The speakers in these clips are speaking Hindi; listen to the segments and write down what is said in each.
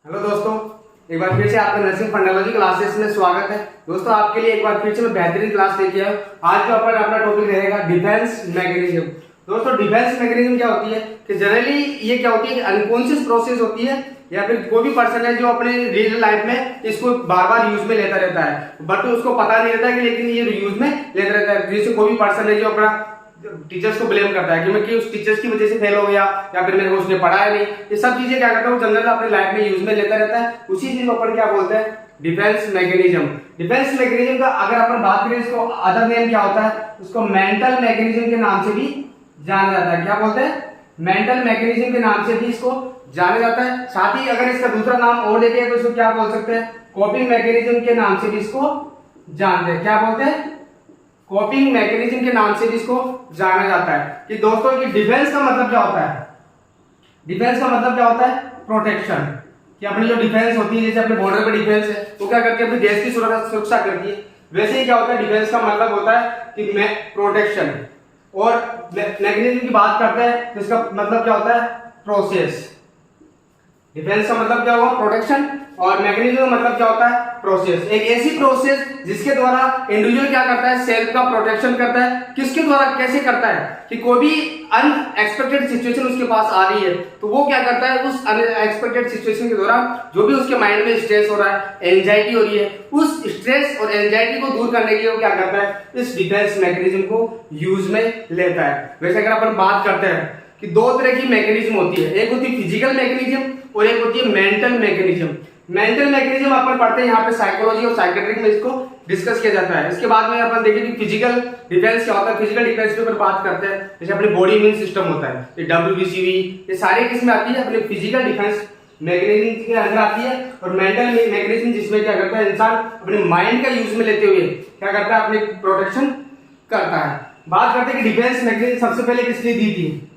हेलो दोस्तों, एक बार फिर से आपका नर्सिंग फंडालॉजी क्लासेस में स्वागत है। दोस्तों, आपके लिए एक बार फिर से मैं बेहतरीन क्लास लेके आया हूं। आज जो अपना टॉपिक रहेगा डिफेंस मैकेनिज्म। दोस्तों, डिफेंस मैकेनिज्म क्या होती है कि जनरली ये क्या होती है कि अनकॉन्शियस प्रोसेस होती है या फिर कोई भी पर्सन है जो अपने रियल लाइफ में इसको बार बार यूज में लेता रहता है, बट उसको पता नहीं रहता कि लेकिन ये यूज में लेता रहता है। जैसे कोई भी पर्सन है जो अपना टीचर्स को ब्लेम करता है कि मैं उस टीचर्स की वजह से फेल हो गया या फिर मेरे को उसने पढ़ाया नहीं, ये सब चीजें क्या करता है वो जनरल अपने लाइफ में यूज में लेता रहता है। उसी चीज को अपन क्या बोलते हैं, डिफेंस मैकेनिज्म। डिफेंस मैकेनिज्म का अगर अपन बात करें, इसको अदर नेम क्या होता है, उसको मेंटल मैकेनिज्म के नाम से भी जाना जाता है। क्या बोलते हैं, मेंटल मैकेनिज्म के नाम से भी इसको जाना जाता है। साथ ही अगर इसका दूसरा नाम और लेके तो इसको क्या बोल सकते हैं, कोपिंग मैकेनिज्म के नाम से भी इसको जानते हैं। क्या बोलते हैं, कोपिंग मैकेनिज्म के नाम से भी इसको जाना जाता है। कि दोस्तों कि डिफेंस का मतलब क्या होता है, डिफेंस का मतलब क्या होता है, प्रोटेक्शन। कि अपनी जो डिफेंस होती है, जैसे अपने बॉर्डर पे डिफेंस है वो क्या करती है, अपने देश की सुरक्षा करती है। वैसे ही क्या होता है, डिफेंस का मतलब होता है कि प्रोटेक्शन। और मैकेनिज्म की बात करते हैं तो इसका मतलब क्या होता है, प्रोसेस। डिफेंस का मतलब क्या हुआ, प्रोटेक्शन, और मैकेनिज्म का मतलब क्या होता है, प्रोसेस। एक ऐसी प्रोसेस जिसके द्वारा इंडिविजुअल क्या करता है, सेल्फ का प्रोटेक्शन करता है। किसके द्वारा, कैसे करता है कि कोई भी अनएक्सपेक्टेड सिचुएशन उसके पास आ रही है तो वो क्या करता है, उस अनएक्सपेक्टेड सिचुएशन के दौरान जो भी उसके माइंड में स्ट्रेस हो रहा है, एंजाइटी हो रही है, उस स्ट्रेस और एंजाइटी को दूर करने के लिए वो क्या करता है, इस डिफेंस मैकेनिज्म को यूज में लेता है। वैसे अगर अपन बात करते हैं कि दो तरह की मैकेनिज्म होती है, एक होती है फिजिकल मैकेनिज्म और एक होती है मेंटल मैकेनिज्म। मेंटल मैकेनिज्म अपन पढ़ते हैं यहाँ पे साइकोलॉजी और साइकेट्रिक में इसको डिस्कस किया जाता है। इसके बाद में अपन देखें कि फिजिकल डिफेंस क्या होता है। फिजिकल डिफेंस के ऊपर बात करते हैं, जैसे अपने बॉडी इम्यून सिस्टम होता है, ये WBCV, ये सारी किस्में आती है अपने फिजिकल डिफेंस मैकेनिज्म के अंदर आती है। और मेंटल मैकेनिज्म जिसमें क्या करता है, इंसान अपने माइंड का यूज में लेते हुए क्या करता है, अपने प्रोटेक्शन करता है। बात करते हैं कि डिफेंस मैकेनिज्म सबसे पहले किसने दी थी,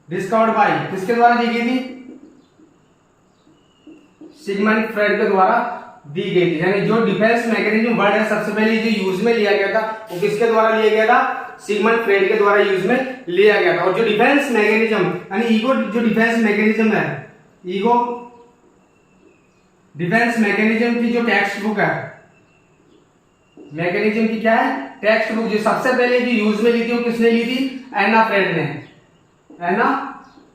डिस्कवर्ड बाय, किसके द्वारा दी गई थी, सिगमंड फ्रेड के द्वारा दी गई थी। यानी जो डिफेंस मैकेनिज्म वर्ड है सबसे पहले जो यूज में लिया गया था वो किसके द्वारा लिया गया था, सिगमंड फ्रेड के द्वारा यूज में लिया गया था। और जो डिफेंस मैकेनिज्म यानी ईगो, जो डिफेंस मैकेनिज्म है, ईगो डिफेंस मैकेनिज्म की जो टेक्स्ट बुक है, मैकेनिज्म की क्या है, टेक्स्ट बुक, जो सबसे पहले जो यूज में ली थी वो किसने ली थी, एना फ्रेड ने, एना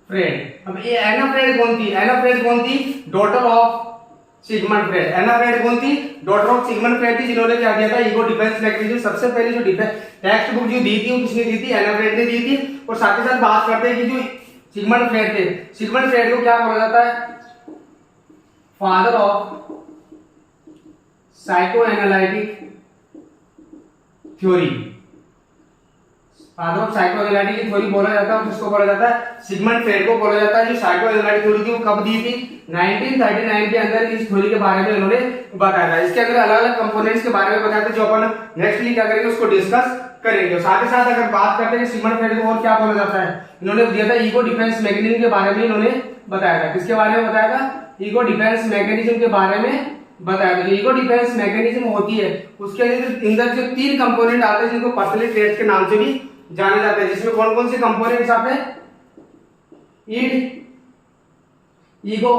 फ्रेड। अब ये एना फ्रेड कौन थी, एना फ्रेड कौन थी, daughter of Sigmund Freud. Anna Freud कौन थी, डॉटर ऑफ सिगमंड फ्रेड थी, जिन्होंने क्या किया था, ईगो डिफेंस मैकेनिज्म सबसे पहले जो टेक्स्ट बुक जो दी थी वो किसने दी थी, एना फ्रेड ने दी थी। और साथ ही साथ बात करते हैं कि जो सिगमंड फ्रेड थे, सिगमंड फ्रेड को क्या बोला जाता है, father of psychoanalytic theory, father of psychoanalytic theory बोला जाता है। किसको बोला जाता है, सिगमंड फ्रेड को बोला जाता है। जो साइकोएनालिटिक थ्योरी थी वो कब दी थी, 1939 के अंदर इस थ्योरी के बारे में उन्होंने बताया था। इसके अंदर अलग अलग कंपोनेंट्स के बारे में बताया था, जो अपन नेक्स्टली क्या करेंगे उसको डिस्कस करेंगे। साथ ही साथ अगर बात करते हैं सिगमंड फ्रेड को और क्या बोला जाता है, इन्होंने दिया था ईगो डिफेंस मैकेनिज्म के बारे में इन्होंने बताया था। किसके बारे में बताया था, ईगो डिफेंस मैकेनिज्म के बारे में बताया था। ईगो डिफेंस मैकेनिज्म होती है उसके अंदर जो 3 कंपोनेंट आते हैं जिनको पर्सनैलिटी ट्रेट्स के नाम से भी जाना जाता है, जिसमें कौन कौन से कंपोनेंट्स आते हैं, ईड, ईगो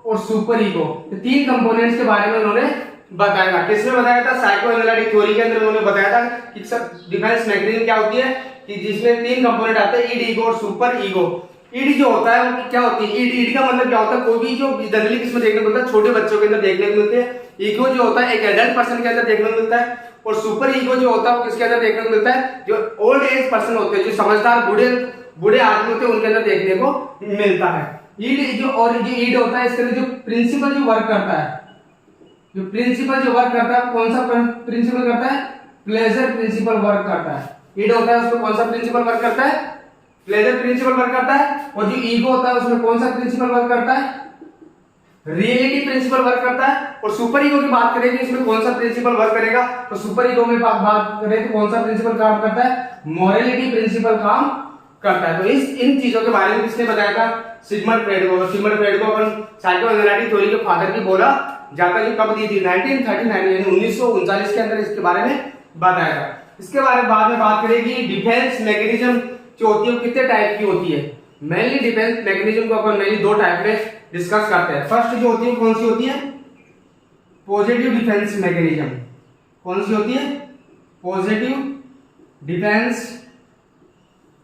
और सुपर ईगो। तो 3 कंपोनेंट्स के बारे में उन्होंने बताया था। किसमें बताया था, साइकोएनालिटिक थ्योरी के अंदर उन्होंने बताया था कि डिफेंस मैकेनिज्म क्या होती है, कि जिसमें 3 कंपोनेंट आते हैं, ईड, ईगो और सुपर ईगो। ईड जो होता है वो क्या होती है, ईड का मतलब क्या होता है, कोई भी जो जनरली किसमें देखने को मिलता है, छोटे बच्चों के अंदर देखने को मिलते हैं। ईगो जो होता है एक एडल्ट पर्सन के अंदर देखने को मिलता है। और सुपर ईगो जो होता है वो किसके अंदर देखने को मिलता है, जो ओल्ड एज पर्सन होते हैं, जो समझदार बूढ़े आदमी होते हैं, उनके अंदर देखने को मिलता है। ईड जो, और जो ईड होता है इसके अंदर जो प्रिंसिपल जो वर्क करता है, जो प्रिंसिपल जो वर्क करता है, कौन सा प्रिंसिपल करता है, प्लेजर प्रिंसिपल वर्क करता है। ईड होता है उसमें कौन सा प्रिंसिपल वर्क करता है, प्लेजर प्रिंसिपल वर्क करता है। और जो ईगो होता है उसमें कौन सा प्रिंसिपल वर्क करता है, रियलिटी प्रिंसिपल वर्क करता है। और सुपर ईगो की बात करेंगे इसमें कौन सा प्रिंसिपल वर्क करेगा, तो सुपर ईगो में बात करें तो कौन सा प्रिंसिपल काम करता है, मोरालिटी प्रिंसिपल काम करता है। तो इन चीजों के बारे में किसने बताया था, सिगमंड फ्रेड को। सिगमंड फ्रेड को अपन साइकोएनालिटिक थ्योरी के फादर भी बोला जाता है। कब दी थी, 1939 यानी 1939 के अंदर इसके बारे में बताया था। इसके बारे में बाद में बात करें कि डिफेंस मैकेनिज्म जो होती है वो कितने टाइप की होती है। मेनली डिफेंस मैकेनिज्म को अपन मेनली दो टाइप में डिस्कस करते हैं। फर्स्ट जो होती है कौन सी होती है, पॉजिटिव डिफेंस मैकेनिज्म। कौन सी होती है, पॉजिटिव डिफेंस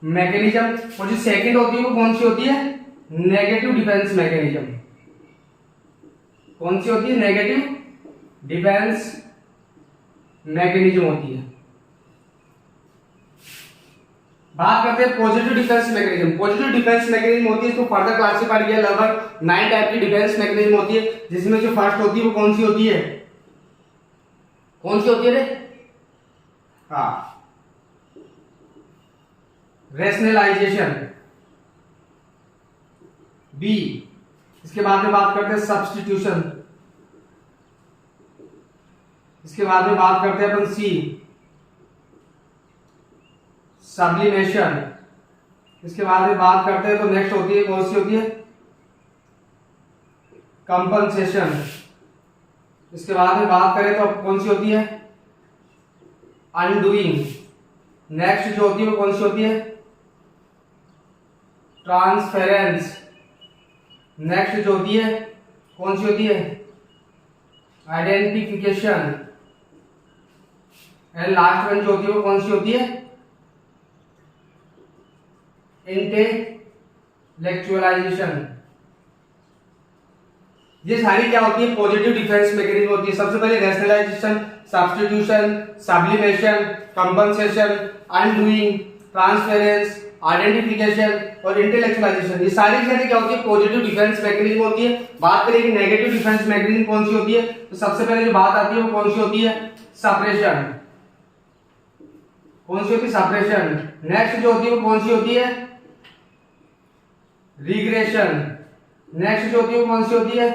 मैकेनिज्म। और जो सेकंड होती है वो कौन सी होती है, नेगेटिव डिफेंस मैकेनिज्म। कौन सी होती है, नेगेटिव डिफेंस मैकेनिज्म होती है। बात करते हैं positive defence mechanism. Positive defence mechanism होती है, इसको फर्दर क्लासिफाई किया लगभग 9 टाइप की डिफेंस मैकेनिज्म होती है, जिसमें जो फर्स्ट होती है वो कौन सी होती है, कौन सी होती है रे, हाँ, रैशनलाइजेशन, बी। इसके बाद में बात करते हैं सब्स्टिट्यूशन। इसके बाद में बात करते हैं अपन सी, सब्लिमेशन। इसके बाद में बात करते हैं तो नेक्स्ट होती है कौन सी होती है, कंपनसेशन। इसके बाद में बात करें तो कौन सी होती है, अनडूइंग। नेक्स्ट जो होती है वो कौन सी होती है, ट्रांसफेरेंस। नेक्स्ट जो होती है कौन सी होती है, आइडेंटिफिकेशन। एंड लास्ट वन जो होती है वो कौन सी होती है, इंटेलेक्चुअलाइजेशन। ये सारी क्या होती है, पॉजिटिव डिफेंस मैकेनिज्म होती है। सबसे पहले rationalisation, substitution, sublimation, compensation, undoing, transference, identification और इंटेलेक्चुअलाइजेशन। ये सारी चीजें क्या होती है, पॉजिटिव डिफेंस मैकेनिज्म होती है। बात करें कि नेगेटिव डिफेंस मैकेनिज्म कौन सी होती है, तो सबसे पहले जो बात आती है वो कौन सी होती है, सप्रेशन। कौन सी होती है, सप्रेशन। नेक्स्ट जो होती है वो कौन सी होती है, रिग्रेशन। नेक्स्ट जो होती है वो कौन सी होती है,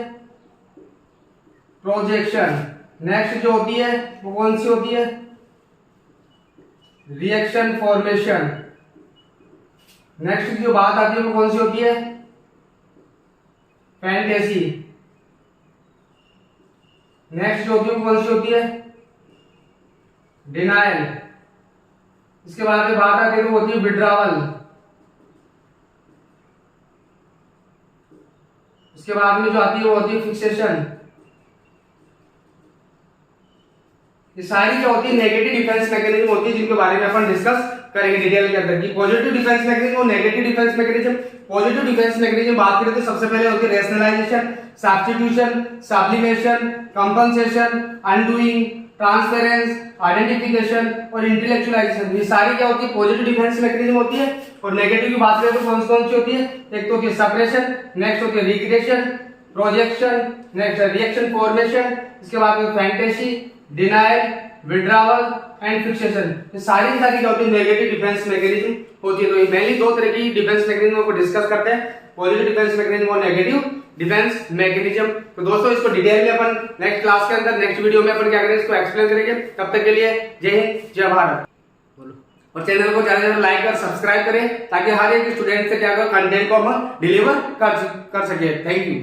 प्रोजेक्शन। नेक्स्ट जो होती है वो कौन सी होती है, रिएक्शन फॉर्मेशन। नेक्स्ट जो बात आती है वो कौन सी होती है, फैंटेसी। नेक्स्ट जो होती है वो कौन सी होती है, डिनायल। इसके बाद में बात आती है वो होती है विड्रावल। इसके बाद में जो आती है वो होती है फिक्सेशन। ये सारी क्या होती है, नेगेटिव डिफेंस मैकेनिज्म होती है, जिनके बारे में अपन डिस्कस करेंगे डिटेल के अंदर। कि पॉजिटिव डिफेंस मैकेनिज्म और negative defence mechanism. Positive defence mechanism बात करें तो सबसे पहले होती है rationalization, substitution, sublimation, compensation, undoing, transference, identification और इंटेलेक्चुअलाइजेशन। ये सारी क्या होती है, पॉजिटिव डिफेंस मैकेनिज्म होती है। और नेगेटिव की बात करें तो कौन सी होती है, एक तो होती है सप्रेशन, नेक्स्ट होती है regression, projection, next reaction formation, इसके बाद में fantasy, denial, withdrawal and fixation. ये सारी क्या होती है, नेगेटिव डिफेंस मैकेनिज्म होती है। तो ये मेनली दो तरह की डिफेंस मैकेनिज्म को डिस्कस करते हैं, पॉजिटिव डिफेंस मैकेनिज्म और नेगेटिव डिफेंस मैकेनिज्म। तो दोस्तों इसको डिटेल में अपन नेक्स्ट क्लास के अंदर, नेक्स्ट वीडियो में अपन क्या करेंगे, इसको एक्सप्लेन करेंगे। तब तक के लिए जय हिंद, जय भारत। और चैनल को ज्यादा से ज्यादा लाइक और सब्सक्राइब करें, ताकि हर एक स्टूडेंट से क्या कंटेंट को हम डिलीवर कर सके। Thank you.